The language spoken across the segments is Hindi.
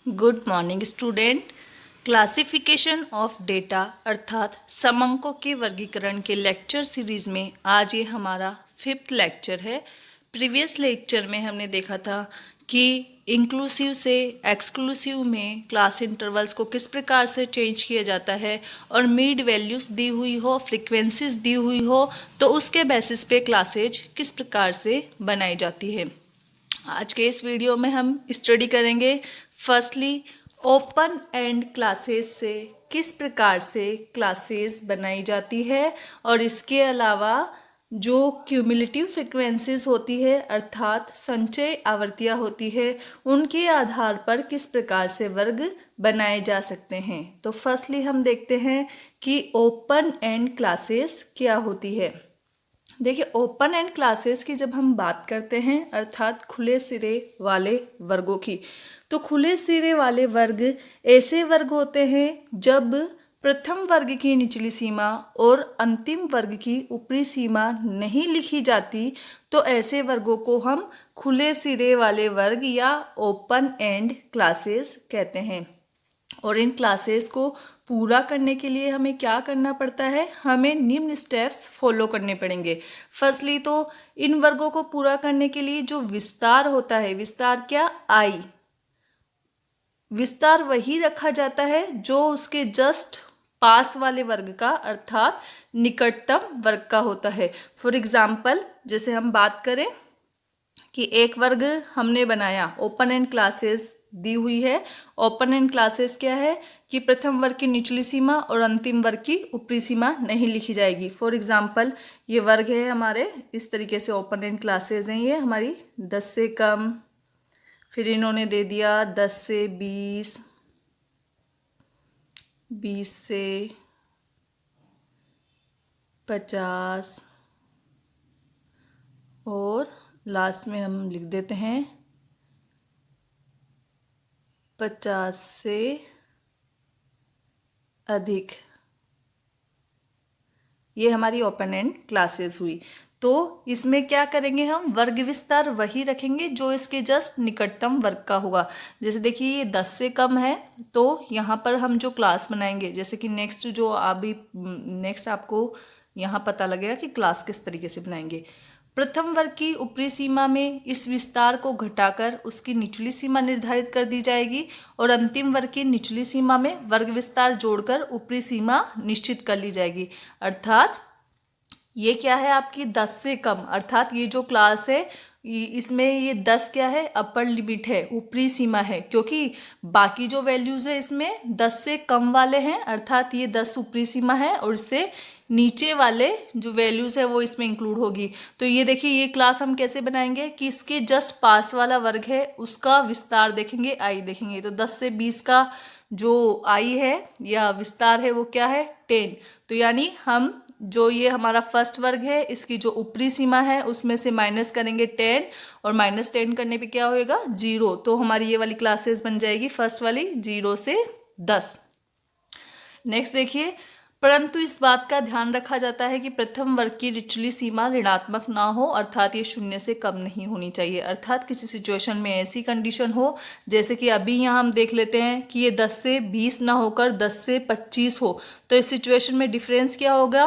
Good morning student. Classification of data अर्थात समंकों के वर्गीकरण के लेक्चर सीरीज में आज ये हमारा 5th लेक्चर है। प्रीवियस लेक्चर में हमने देखा था कि इंक्लूसिव से एक्सक्लूसिव में क्लास इंटरवल्स को किस प्रकार से चेंज किया जाता है और मिड वैल्यूज़ दी हुई हो, फ्रीक्वेंसीज दी हुई हो तो उसके बेसिस पे क्लासेज किस प्रकार से बनाई जाती है। आज के इस वीडियो में हम स्टडी करेंगे फर्स्टली ओपन एंड क्लासेस से किस प्रकार से क्लासेस बनाई जाती है और इसके अलावा जो क्यूमुलेटिव फ्रिक्वेंसीज होती है अर्थात संचय आवृत्तियाँ होती है उनके आधार पर किस प्रकार से वर्ग बनाए जा सकते हैं। तो फर्स्टली हम देखते हैं कि ओपन एंड क्लासेस क्या होती है। देखिए, ओपन एंड क्लासेस की जब हम बात करते हैं अर्थात खुले सिरे वाले वर्गों की, तो खुले सिरे वाले वर्ग ऐसे वर्ग होते हैं जब प्रथम वर्ग की निचली सीमा और अंतिम वर्ग की ऊपरी सीमा नहीं लिखी जाती, तो ऐसे वर्गों को हम खुले सिरे वाले वर्ग या ओपन एंड क्लासेस कहते हैं। और इन क्लासेस को पूरा करने के लिए हमें क्या करना पड़ता है, हमें निम्न स्टेप्स फॉलो करने पड़ेंगे। फर्स्टली तो इन वर्गों को पूरा करने के लिए जो विस्तार होता है, विस्तार क्या, आई, विस्तार वही रखा जाता है जो उसके जस्ट पास वाले वर्ग का अर्थात निकटतम वर्ग का होता है। फॉर एग्जाम्पल जैसे हम बात करें कि एक वर्ग हमने बनाया, ओपन एंड क्लासेस दी हुई है। ओपन एंड क्लासेस क्या है कि प्रथम वर्ग की निचली सीमा और अंतिम वर्ग की ऊपरी सीमा नहीं लिखी जाएगी। फॉर एग्जाम्पल ये वर्ग है हमारे, इस तरीके से ओपन एंड क्लासेस हैं ये हमारी 10 से कम, फिर इन्होंने दे दिया 10 से 20, 20 से 50 और लास्ट में हम लिख देते हैं 50 से अधिक। ये हमारी ओपन एंड क्लासेस हुई। तो इसमें क्या करेंगे, हम वर्ग विस्तार वही रखेंगे जो इसके जस्ट निकटतम वर्ग का होगा। जैसे देखिए ये 10 से कम है तो यहाँ पर हम जो क्लास बनाएंगे, जैसे कि नेक्स्ट जो अभी नेक्स्ट आपको यहाँ पता लगेगा कि क्लास किस तरीके से बनाएंगे। प्रथम वर्ग की ऊपरी सीमा में इस विस्तार को घटाकर उसकी निचली सीमा निर्धारित कर दी जाएगी और अंतिम वर्ग की निचली सीमा में वर्ग विस्तार जोड़कर ऊपरी सीमा निश्चित कर ली जाएगी। अर्थात ये क्या है आपकी 10 से कम, अर्थात ये जो क्लास है इसमें ये 10 क्या है, अपर लिमिट है, ऊपरी सीमा है, क्योंकि बाकी जो वैल्यूज़ है इसमें 10 से कम वाले हैं अर्थात ये 10 ऊपरी सीमा है और इससे नीचे वाले जो वैल्यूज़ है वो इसमें इंक्लूड होगी। तो ये देखिए ये क्लास हम कैसे बनाएंगे कि इसके जस्ट पास वाला वर्ग है उसका विस्तार देखेंगे, आई देखेंगे। तो 10 से 20 का जो आई है या विस्तार है वो क्या है, 10। तो यानी हम जो ये हमारा फर्स्ट वर्ग है इसकी जो ऊपरी सीमा है उसमें से माइनस करेंगे 10 और माइनस 10 करने पे क्या होएगा, 0। तो हमारी ये वाली क्लासेस बन जाएगी फर्स्ट वाली 0 से 10। नेक्स्ट देखिए, परंतु इस बात का ध्यान रखा जाता है कि प्रथम वर्ग की निचली सीमा ऋणात्मक ना हो अर्थात ये 0 से कम नहीं होनी चाहिए। अर्थात किसी सिचुएशन में ऐसी कंडीशन हो जैसे कि अभी यहाँ हम देख लेते हैं कि ये 10 से 20 ना होकर 10 से 25 हो, तो इस सिचुएशन में डिफरेंस क्या होगा,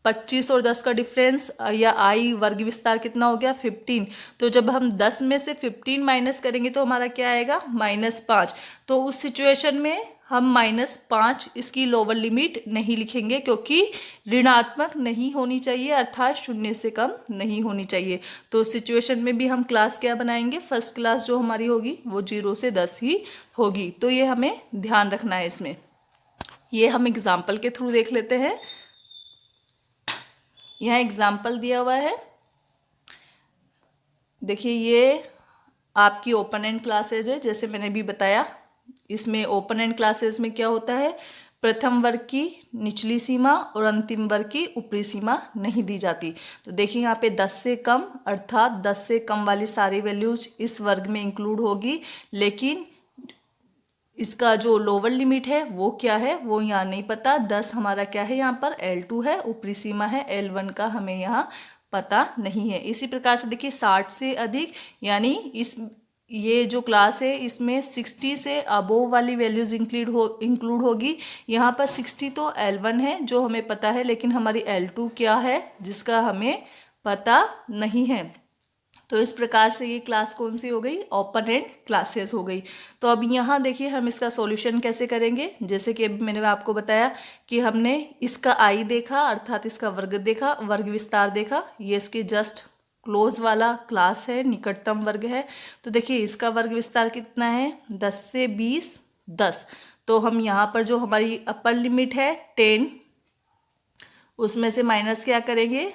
25 और 10 का डिफरेंस या आई वर्ग विस्तार कितना हो गया, 15। तो जब हम 10 में से 15 माइनस करेंगे तो हमारा क्या आएगा, -5। तो उस सिचुएशन में हम -5 इसकी लोअर लिमिट नहीं लिखेंगे क्योंकि ऋणात्मक नहीं होनी चाहिए अर्थात 0 से कम नहीं होनी चाहिए। तो उस सिचुएशन में भी हम क्लास क्या बनाएंगे, फर्स्ट क्लास जो हमारी होगी वो 0 से 10 ही होगी। तो ये हमें ध्यान रखना है इसमें। ये हम एग्जाम्पल के थ्रू देख लेते हैं। यहाँ एग्जाम्पल दिया हुआ है, देखिए ये आपकी ओपन एंड क्लासेज है। जैसे मैंने भी बताया इसमें ओपन एंड क्लासेस में क्या होता है, प्रथम वर्ग की निचली सीमा और अंतिम वर्ग की ऊपरी सीमा नहीं दी जाती। तो देखिए यहाँ पे 10 से कम अर्थात 10 से कम वाली सारी वैल्यूज इस वर्ग में इंक्लूड होगी, लेकिन इसका जो लोअर लिमिट है वो क्या है वो यहाँ नहीं पता। 10 हमारा क्या है यहाँ पर, L2 है, ऊपरी सीमा है L1 का हमें यहाँ पता नहीं है। इसी प्रकार से देखिए 60 से अधिक, यानी इस ये जो क्लास है इसमें 60 से अबोव वाली वैल्यूज़ इंक्लूड होगी। यहाँ पर 60 तो L1 है जो हमें पता है, लेकिन हमारी L2 क्या है जिसका हमें पता नहीं है। तो इस प्रकार से ये क्लास कौन सी हो गई, ओपन एंड क्लासेस हो गई। तो अब यहाँ देखिए हम इसका सॉल्यूशन कैसे करेंगे। जैसे कि अभी मैंने आपको बताया कि हमने इसका आई देखा, अर्थात इसका वर्ग देखा, वर्ग विस्तार देखा। ये इसके जस्ट क्लोज वाला क्लास है, निकटतम वर्ग है। तो देखिए इसका वर्ग विस्तार कितना है, 10 से 20 10। तो हम यहाँ पर जो हमारी अपर लिमिट है 10, उसमें से माइनस क्या करेंगे,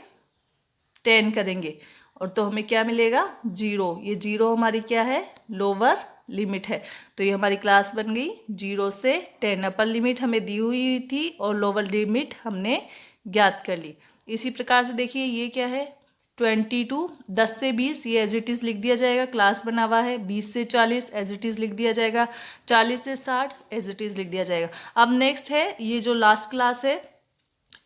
10 करेंगे, और तो हमें क्या मिलेगा, 0। ये 0 हमारी क्या है, लोअर लिमिट है। तो ये हमारी क्लास बन गई 0 से 10। अपर लिमिट हमें दी हुई थी और लोअर लिमिट हमने ज्ञात कर ली। इसी प्रकार से देखिए ये क्या है, 22, 10 से 20 ये एज इट इज़ लिख दिया जाएगा, क्लास बना हुआ है। 20 से 40 एज इट इज़ लिख दिया जाएगा। 40 से 60 एज इट इज़ लिख दिया जाएगा। अब नेक्स्ट है ये जो लास्ट क्लास है,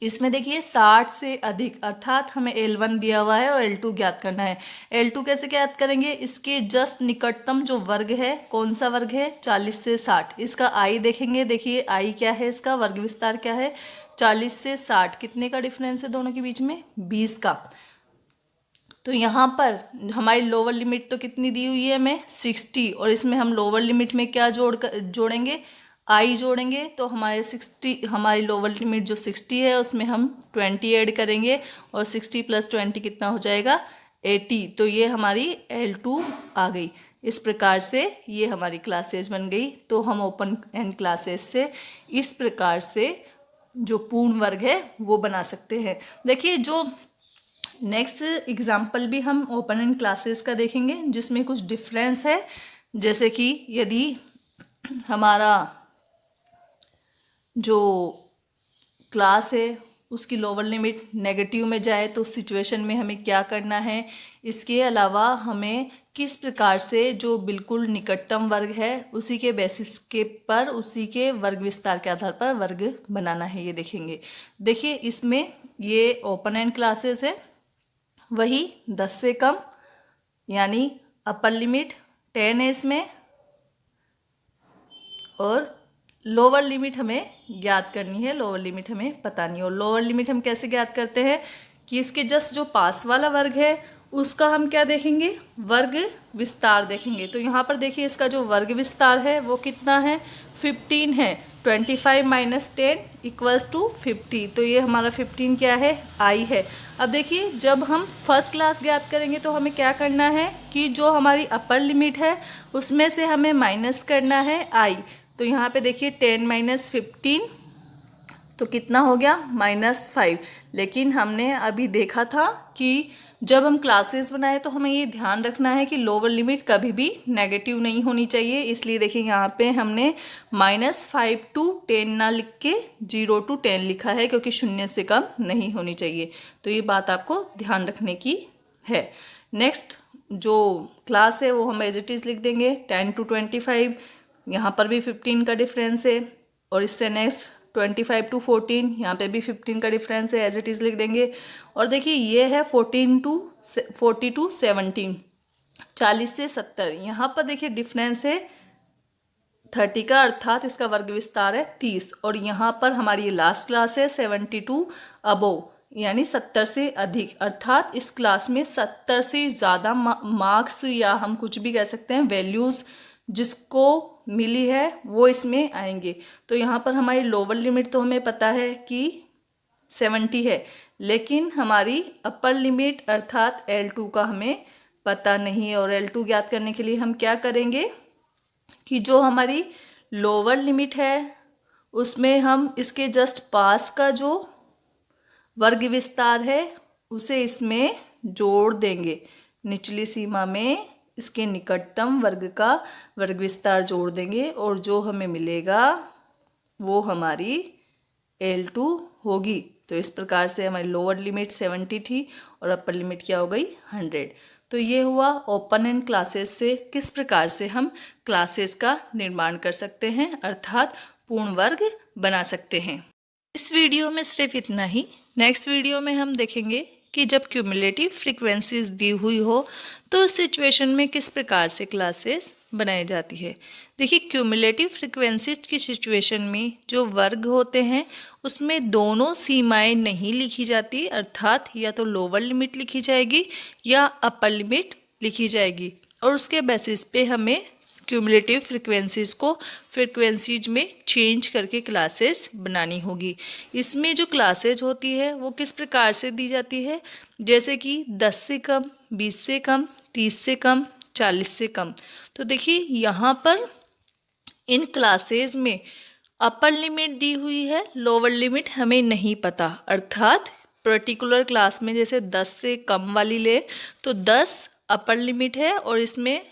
इसमें देखिए 60 से अधिक, अर्थात हमें L1 दिया हुआ है और L2 ज्ञात करना है। L2 कैसे ज्ञात करेंगे, इसके जस्ट निकटतम जो वर्ग है, कौन सा वर्ग है, 40 से 60। इसका आई देखेंगे, देखिए आई क्या है, इसका वर्ग विस्तार क्या है, 40 से 60। कितने का डिफरेंस है दोनों के बीच में, 20 का। तो यहाँ पर हमारी लोअर लिमिट तो कितनी दी हुई है हमें, 60, और इसमें हम लोअर लिमिट में क्या जोड़ेंगे, आई जोड़ेंगे। तो हमारे 60, हमारी लोअर लिमिट जो 60 है उसमें हम 20 ऐड करेंगे, और 60 + 20 कितना हो जाएगा, 80। तो ये हमारी L2 आ गई। इस प्रकार से ये हमारी क्लासेस बन गई। तो हम ओपन एंड क्लासेस से इस प्रकार से जो पूर्ण वर्ग है वो बना सकते हैं। देखिए जो नेक्स्ट एग्जाम्पल भी हम ओपन एंड क्लासेस का देखेंगे जिसमें कुछ डिफरेंस है। जैसे कि यदि हमारा जो क्लास है उसकी लोअर लिमिट नेगेटिव में जाए तो उस सिचुएशन में हमें क्या करना है। इसके अलावा हमें किस प्रकार से जो बिल्कुल निकटतम वर्ग है उसी के बेसिस के पर, उसी के वर्ग विस्तार के आधार पर वर्ग बनाना है, ये देखेंगे। देखिए इसमें ये ओपन एंड क्लासेस है, वही 10 से कम यानी अपर लिमिट 10 है इसमें, और लोअर लिमिट हमें ज्ञात करनी है। लोअर लिमिट हमें पता नहीं। और लोअर लिमिट हम कैसे ज्ञात करते हैं कि इसके जस्ट जो पास वाला वर्ग है उसका हम क्या देखेंगे, वर्ग विस्तार देखेंगे। तो यहाँ पर देखिए इसका जो वर्ग विस्तार है वो कितना है, 15 है। 25 - 10 = 50। तो ये हमारा 15 क्या है, आई है। अब देखिए जब हम फर्स्ट क्लास ज्ञात करेंगे तो हमें क्या करना है कि जो हमारी अपर लिमिट है उसमें से हमें माइनस करना है आई। तो यहाँ पे देखिए 10 - 15 तो कितना हो गया, -5। लेकिन हमने अभी देखा था कि जब हम क्लासेस बनाए तो हमें ये ध्यान रखना है कि लोअर लिमिट कभी भी नेगेटिव नहीं होनी चाहिए। इसलिए देखिए यहाँ पे हमने -5 to 10 ना लिख के 0 to 10 लिखा है, क्योंकि 0 से कम नहीं होनी चाहिए। तो ये बात आपको ध्यान रखने की है। नेक्स्ट जो क्लास है वो हम एज इट इज़ लिख देंगे, 10 to 25। यहाँ पर भी 15 का डिफरेंस है। और इससे नेक्स्ट 25 to 14, यहाँ पे भी 15 का डिफरेंस है, एज इट इज़ लिख देंगे। और देखिए ये है 40 to 17, 40 से 70। यहाँ पर देखिए डिफरेंस है 30 का, अर्थात इसका वर्ग विस्तार है 30। और यहाँ पर हमारी ये लास्ट क्लास है 72 अबोव, यानी 70 से अधिक, अर्थात इस क्लास में 70 से ज़्यादा मार्क्स या हम कुछ भी कह सकते हैं वैल्यूज़ जिसको मिली है वो इसमें आएंगे। तो यहाँ पर हमारी लोअर लिमिट तो हमें पता है कि 70 है, लेकिन हमारी अपर लिमिट अर्थात L2 का हमें पता नहीं है। और L2 ज्ञात करने के लिए हम क्या करेंगे कि जो हमारी लोअर लिमिट है उसमें हम इसके जस्ट पास का जो वर्ग विस्तार है उसे इसमें जोड़ देंगे। निचली सीमा में इसके निकटतम वर्ग का वर्ग विस्तार जोड़ देंगे, और जो हमें मिलेगा वो हमारी L2 होगी। तो इस प्रकार से हमारी लोअर लिमिट 70 थी और अपर लिमिट क्या हो गई, 100। तो ये हुआ ओपन एंड क्लासेस से किस प्रकार से हम क्लासेस का निर्माण कर सकते हैं, अर्थात पूर्ण वर्ग बना सकते हैं। इस वीडियो में सिर्फ इतना ही। नेक्स्ट वीडियो में हम देखेंगे कि जब क्यूमुलेटिव फ्रीक्वेंसीज दी हुई हो तो उस सिचुएशन में किस प्रकार से क्लासेस बनाई जाती है। देखिए, क्यूमुलेटिव फ्रीक्वेंसीज की सिचुएशन में जो वर्ग होते हैं उसमें दोनों सीमाएं नहीं लिखी जाती, अर्थात या तो लोअर लिमिट लिखी जाएगी या अपर लिमिट लिखी जाएगी, और उसके बेसिस पे हमें क्यूमुलेटिव फ्रीक्वेंसीज को फ्रीक्वेंसीज में चेंज करके क्लासेस बनानी होगी। इसमें जो क्लासेज होती है वो किस प्रकार से दी जाती है, जैसे कि 10 से कम, 20 से कम, 30 से कम, 40 से कम। तो देखिए यहाँ पर इन क्लासेज में अपर लिमिट दी हुई है, लोअर लिमिट हमें नहीं पता, अर्थात पर्टिकुलर क्लास में जैसे 10 से कम वाली ले तो 10 अपर लिमिट है और इसमें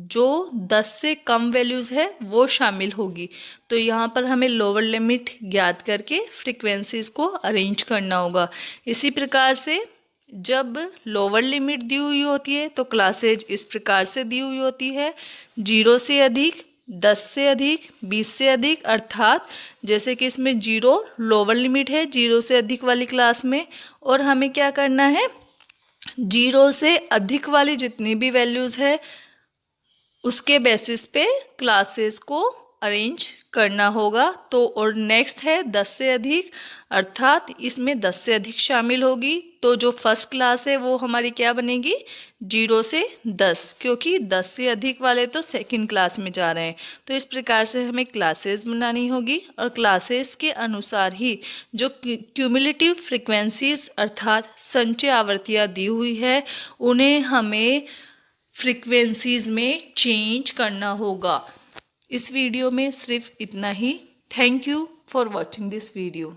जो 10 से कम वैल्यूज़ है वो शामिल होगी। तो यहाँ पर हमें लोअर लिमिट ज्ञात करके फ्रीक्वेंसीज को अरेंज करना होगा। इसी प्रकार से जब लोअर लिमिट दी हुई होती है तो क्लासेज इस प्रकार से दी हुई होती है, 0 से अधिक, 10 से अधिक, 20 से अधिक, अर्थात जैसे कि इसमें 0 लोअर लिमिट है 0 से अधिक वाली क्लास में, और हमें क्या करना है 0 से अधिक वाली जितनी भी वैल्यूज़ है उसके बेसिस पे क्लासेस को अरेंज करना होगा। तो और नेक्स्ट है 10 से अधिक, अर्थात इसमें 10 से अधिक शामिल होगी। तो जो फर्स्ट क्लास है वो हमारी क्या बनेगी 0 से 10, क्योंकि 10 से अधिक वाले तो सेकंड क्लास में जा रहे हैं। तो इस प्रकार से हमें क्लासेस बनानी होगी और क्लासेस के अनुसार ही जो क्यूमुलेटिव फ्रीक्वेंसीज अर्थात संचय आवृत्तियाँ दी हुई है उन्हें हमें फ्रीक्वेंसीज में चेंज करना होगा। इस वीडियो में सिर्फ इतना ही। Thank you for watching this video.